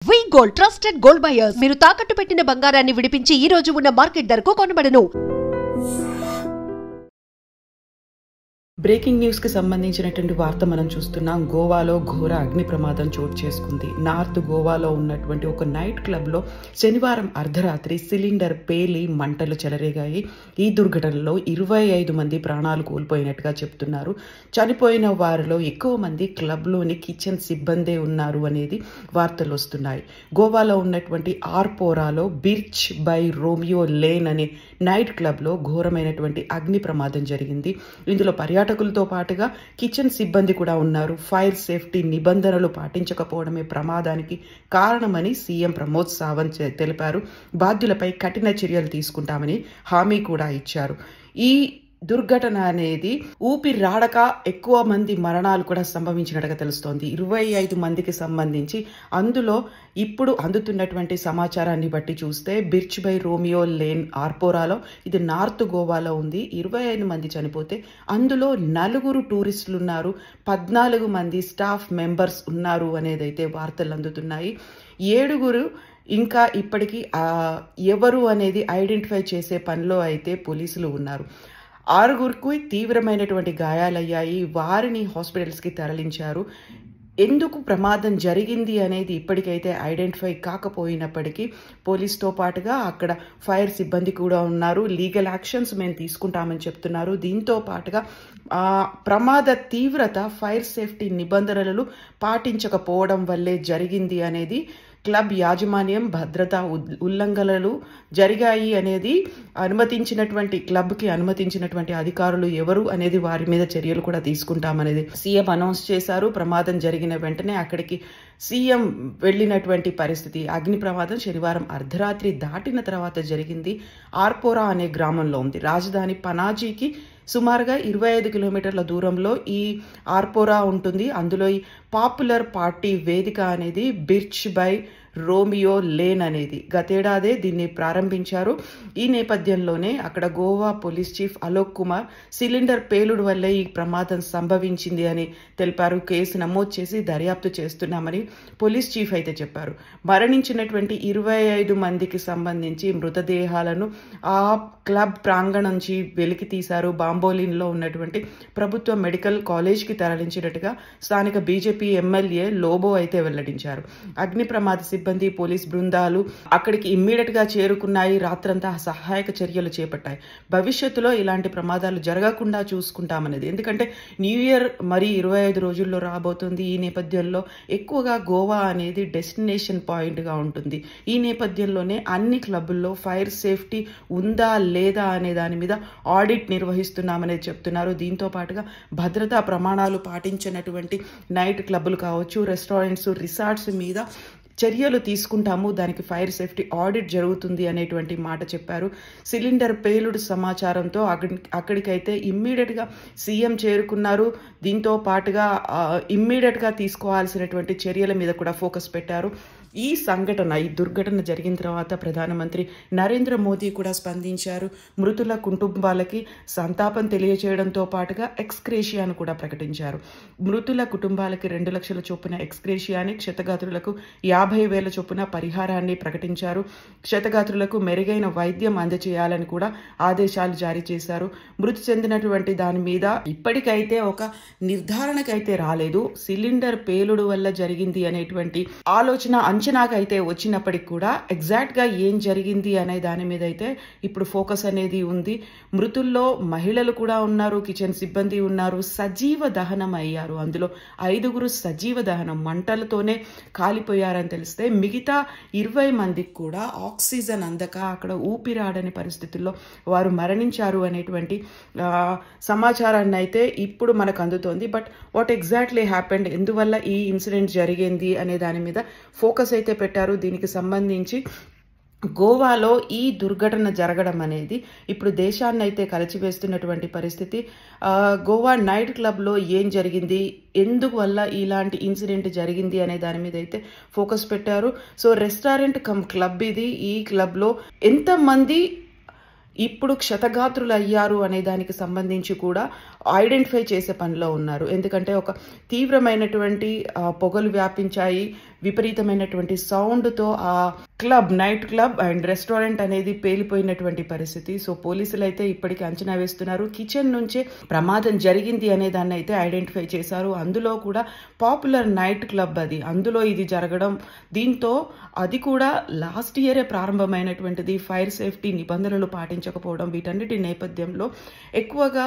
వి gold trusted gold buyers మీరు తాకట్టు పెట్టిన బంగారాన్ని విడిపించి ఈ రోజు ఉన్న మార్కెట్ ధరకు కొనబడను. బ్రేకింగ్ న్యూస్ కి సంబంధించినటువంటి వార్త మనం చూస్తున్నాం. గోవాలో ఘోర అగ్ని ప్రమాదం చోటు చేసుకుంది. నార్త్ గోవాలో ఉన్నటువంటి ఒక నైట్ క్లబ్ లో శనివారం అర్ధరాత్రి సిలిండర్ పేలి మంటలు చెలరేగాయి. ఈ దుర్ఘటనలో 25 మంది ప్రాణాలు కోల్పోయినట్టుగా చెప్తున్నారు. చనిపోయిన వారిలో ఎక్కువ మంది క్లబ్ లోని కిచెన్ సిబ్బందే ఉన్నారు అనేది వార్తలు వస్తున్నాయి. గోవాలో ఉన్నటువంటి ఆర్పోరాలో బిర్చ్ బై రోమియో లేన్ అనే నైట్ క్లబ్ లో ఘోరమైనటువంటి అగ్ని ప్రమాదం జరిగింది. ఇందులో పర్యాటకులతో పాటుగా కిచెన్ సిబ్బంది కూడా ఉన్నారు. ఫైర్ సేఫ్టీ నిబంధనలు పాటించకపోవడమే ప్రమాదానికి కారణమని సీఎం ప్రమోద్ సావంత్ తెలిపారు. బాధ్యులపై కఠిన చర్యలు తీసుకుంటామని హామీ కూడా ఇచ్చారు. ఈ దుర్ఘటన అనేది ఊపిరాడక ఎక్కువ మంది మరణాలు కూడా సంభవించినట్టుగా తెలుస్తోంది. 25 మందికి సంబంధించి అందులో ఇప్పుడు అందుతున్నటువంటి సమాచారాన్ని బట్టి చూస్తే బిర్చ్ బై రోమియో లేన్ ఆర్పోరాలో, ఇది నార్త్ గోవాలో ఉంది. 25 మంది చనిపోతే అందులో 4 టూరిస్టులు ఉన్నారు, 14 మంది స్టాఫ్ మెంబర్స్ ఉన్నారు అనేదైతే వార్తలు అందుతున్నాయి. 7 ఇంకా ఇప్పటికీ ఎవరు అనేది ఐడెంటిఫై చేసే పనిలో అయితే పోలీసులు ఉన్నారు. 6 తీవ్రమైనటువంటి గాయాలయ్యాయి. వారిని హాస్పిటల్స్కి తరలించారు. ఎందుకు ప్రమాదం జరిగింది అనేది ఇప్పటికైతే ఐడెంటిఫై కాకపోయినప్పటికీ పోలీస్తో పాటుగా అక్కడ ఫైర్ సిబ్బంది కూడా ఉన్నారు. లీగల్ యాక్షన్స్ మేము తీసుకుంటామని చెప్తున్నారు. దీంతో పాటుగా ప్రమాద తీవ్రత ఫైర్ సేఫ్టీ నిబంధనలు పాటించకపోవడం వల్లే జరిగింది అనేది క్లబ్ యాజమాన్యం భద్రతా ఉల్లంఘనలు జరిగాయి అనేది క్లబ్కి అనుమతించినటువంటి అధికారులు ఎవరు అనేది వారి మీద చర్యలు కూడా తీసుకుంటామనేది సీఎం అనౌన్స్ చేశారు. ప్రమాదం జరిగిన వెంటనే అక్కడికి సీఎం వెళ్ళినటువంటి పరిస్థితి. అగ్ని ప్రమాదం శనివారం అర్ధరాత్రి దాటిన తర్వాత జరిగింది. ఆర్పోరా అనే గ్రామంలో ఉంది. రాజధాని పనాజీకి సుమారుగా 25 కిలోమీటర్ల దూరంలో ఈ ఆర్పోరా ఉంటుంది. అందులో ఈ పాపులర్ పార్టీ వేదిక అనేది బిర్చ్ బై రోమియో లేన్ అనేది గతేడాదే దీన్ని ప్రారంభించారు. ఈ నేపథ్యంలోనే అక్కడ Goa police chief Alok Kumar cylinder పేలుడు వల్లే ఈ ప్రమాదం సంభవించింది అని తెలిపారు. కేసు నమోదు చేసి దర్యాప్తు చేస్తున్నామని పోలీస్ చీఫ్ అయితే చెప్పారు. మరణించినటువంటి 25 మందికి సంబంధించి మృతదేహాలను ఆ క్లబ్ ప్రాంగణం నుంచి వెలికి తీశారు. బాంబోలిన్లో ఉన్నటువంటి ప్రభుత్వ మెడికల్ కాలేజ్కి తరలించినట్టుగా స్థానిక బీజేపీ ఎమ్మెల్యే లోబో అయితే వెల్లడించారు. అగ్ని ప్రమాద సిబ్బంది, పోలీస్ బృందాలు అక్కడికి ఇమ్మీడియట్ గా చేరుకున్నాయి. రాత్రంతా సహాయక చర్యలు చేపట్టాయి. భవిష్యత్తులో ఇలాంటి ప్రమాదాలు జరగకుండా చూసుకుంటామనేది. ఎందుకంటే న్యూ ఇయర్ మరి 25 రోజుల్లో రాబోతుంది. ఈ నేపథ్యంలో ఎక్కువగా గోవా అనేది డెస్టినేషన్ పాయింట్ గా ఉంటుంది. ఈ నేపథ్యంలోనే అన్ని క్లబ్బుల్లో ఫైర్ సేఫ్టీ ఉందా లేదా అనే దాని మీద ఆడిట్ నిర్వహిస్తున్నామనేది చెప్తున్నారు. దీంతో పాటుగా భద్రతా ప్రమాణాలు పాటించినటువంటి నైట్ క్లబ్బులు కావచ్చు, రెస్టారెంట్స్, రిసార్ట్స్ మీద చర్యలు తీసుకుంటాము, దానికి ఫైర్ సేఫ్టీ ఆడిట్ జరుగుతుంది అనేటువంటి మాట చెప్పారు. సిలిండర్ పేలుడు సమాచారంతో అక్కడికైతే ఇమ్మీడియట్గా సీఎం చేరుకున్నారు. దీంతో పాటుగా ఇమ్మీడియట్గా తీసుకోవాల్సినటువంటి చర్యల మీద కూడా ఫోకస్ పెట్టారు. ఈ దుర్ఘటన జరిగిన తర్వాత ప్రధానమంత్రి నరేంద్ర మోదీ కూడా స్పందించారు. మృతుల కుటుంబాలకి సంతాపం తెలియజేయడంతో పాటుగా ఎక్స్గ్రేషియాను కూడా ప్రకటించారు. మృతుల కుటుంబాలకి 2 లక్షల చొప్పున ఎక్స్గ్రేషియాని, క్షతగాత్రులకు 50,000 చొప్పున పరిహారాన్ని ప్రకటించారు. క్షతగాత్రులకు మెరుగైన వైద్యం అందజేయాలని కూడా ఆదేశాలు జారీ చేశారు. మృతి చెందినటువంటి దాని మీద ఇప్పటికైతే ఒక నిర్ధారణకైతే రాలేదు. సిలిండర్ పేలుడు వల్ల జరిగింది అనేటువంటి ఆలోచన అంచనాకైతే వచ్చినప్పటికి కూడా ఎగ్జాక్ట్ గా ఏం జరిగింది అనే దాని మీద అయితే ఇప్పుడు ఫోకస్ అనేది ఉంది. మృతుల్లో మహిళలు కూడా ఉన్నారు, కిచెన్ సిబ్బంది ఉన్నారు. సజీవ దహనం అయ్యారు. అందులో 5 సజీవ దహనం మంటలతోనే కాలిపోయారని తెలిస్తే మిగతా 20 మందికి కూడా ఆక్సిజన్ అందక అక్కడ ఊపిరాడని పరిస్థితుల్లో వారు మరణించారు అనేటువంటి సమాచారాన్ని అయితే ఇప్పుడు మనకు అందుతోంది. బట్ వాట్ ఎగ్జాక్ట్లీ హ్యాపెండ్, ఎందువల్ల ఈ ఇన్సిడెంట్ జరిగింది అనే దాని మీద ఫోకస్ అయితే పెట్టారు. దీనికి సంబంధించి గోవాలో ఈ దుర్ఘటన జరగడం అనేది ఇప్పుడు దేశాన్ని అయితే కలిచివేస్తున్నటువంటి పరిస్థితి. గోవా నైట్ క్లబ్లో ఏం జరిగింది, ఎందువల్ల ఇలాంటి ఇన్సిడెంట్ జరిగింది అనే దాని మీద అయితే ఫోకస్ పెట్టారు. సో రెస్టారెంట్ కమ్ క్లబ్ ఇది. ఈ క్లబ్లో ఎంతమంది ఇప్పుడు క్షతగాత్రులు అయ్యారు అనే దానికి సంబంధించి కూడా ఐడెంటిఫై చేసే పనిలో ఉన్నారు. ఎందుకంటే ఒక తీవ్రమైనటువంటి పొగలు వ్యాపించాయి. విపరీతమైనటువంటి సౌండ్తో ఆ నైట్ క్లబ్ అండ్ రెస్టారెంట్ అనేది పేలిపోయినటువంటి పరిస్థితి. సో పోలీసులు అయితే ఇప్పటికీ అంచనా వేస్తున్నారు. కిచెన్ నుంచే ప్రమాదం జరిగింది అనే దాన్ని అయితే ఐడెంటిఫై చేశారు. అందులో కూడా పాపులర్ నైట్ క్లబ్ అది, అందులో ఇది జరగడం, దీంతో అది కూడా లాస్ట్ ఇయరే ప్రారంభమైనటువంటిది. ఫైర్ సేఫ్టీ నిబంధనలు పాటించకపోవడం, వీటన్నిటి నేపథ్యంలో ఎక్కువగా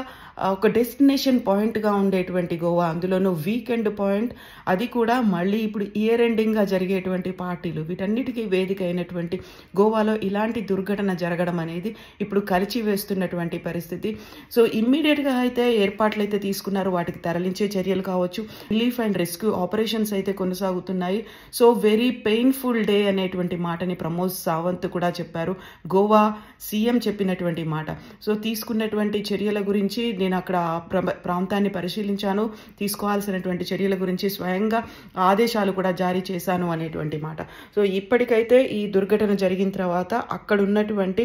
ఒక డెస్టినేషన్ పాయింట్గా ఉండేటువంటి గోవా, అందులోనూ వీకెండ్ పాయింట్, అది కూడా మళ్ళీ ఇప్పుడు ఇయర్ ఎండింగ్గా జరిగేటువంటి పార్టీలు, వీటన్నిటికీ వేదిక అయినటువంటి గోవాలో ఇలాంటి దుర్ఘటన జరగడం అనేది ఇప్పుడు కలిచి వేస్తున్నటువంటి పరిస్థితి. సో ఇమ్మీడియట్గా అయితే ఏర్పాట్లు అయితే తీసుకున్నారు. వాటికి తరలించే చర్యలు కావచ్చు, రిలీఫ్ అండ్ రెస్క్యూ ఆపరేషన్స్ అయితే కొనసాగుతున్నాయి. సో వెరీ పెయిన్ఫుల్ డే అనేటువంటి మాటని ప్రమోద్ సావంత్ కూడా చెప్పారు, గోవా సీఎం చెప్పినటువంటి మాట. సో తీసుకున్నటువంటి చర్యల గురించి నేను అక్కడ ప్రాంతాన్ని పరిశీలించాను, తీసుకోవాల్సినటువంటి చర్యల గురించి స్వయంగా ఆదేశాలు కూడా జారీ చేశాను అనేటువంటి మాట. సో ఇప్పటికైతే ఈ దుర్ఘటన జరిగిన తర్వాత అక్కడ ఉన్నటువంటి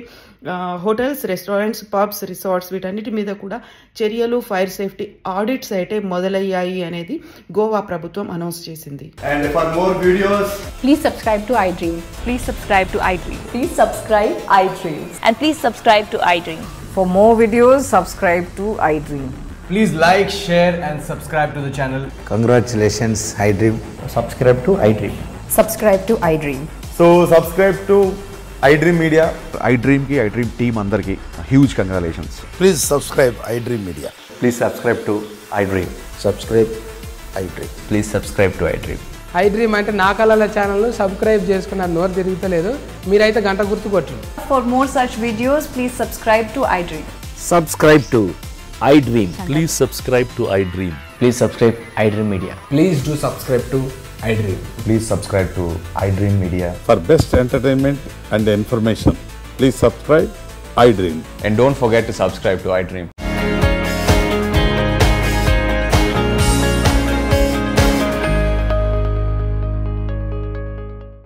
హోటల్స్, రెస్టారెంట్స్, పబ్స్, రిసార్ట్స్ వీటన్నిటి మీద కూడా చర్యలు, ఫైర్ సేఫ్టీ ఆడిట్స్ అయితే మొదలయ్యాయి అనేది గోవా ప్రభుత్వం అనౌన్స్ చేసింది. And for more videos, Please subscribe to iDream. Please subscribe to iDream. Please subscribe iDream. And please subscribe to iDream. For more videos, subscribe to iDream. please like, share and subscribe to the channel. Congratulations, iDream. Subscribe to iDream. Subscribe to iDream. So subscribe to iDream Media. iDream ki iDream team andarki huge congratulations. Please subscribe iDream Media. Please subscribe to iDream. Subscribe iDream. Please subscribe to iDream. iDream అంటే నా కళల channel subscribe చేసుకున్న నోరు తిరుగుతలేదు, మీరైతే గంట గుర్తు కొట్టండి. For more such videos, please subscribe to iDream. Subscribe to iDream. Please subscribe to iDream. Please subscribe iDream Media. Please do subscribe to iDream. Please subscribe to iDream Media. For best entertainment and information, please subscribe iDream. And don't forget to subscribe to iDream.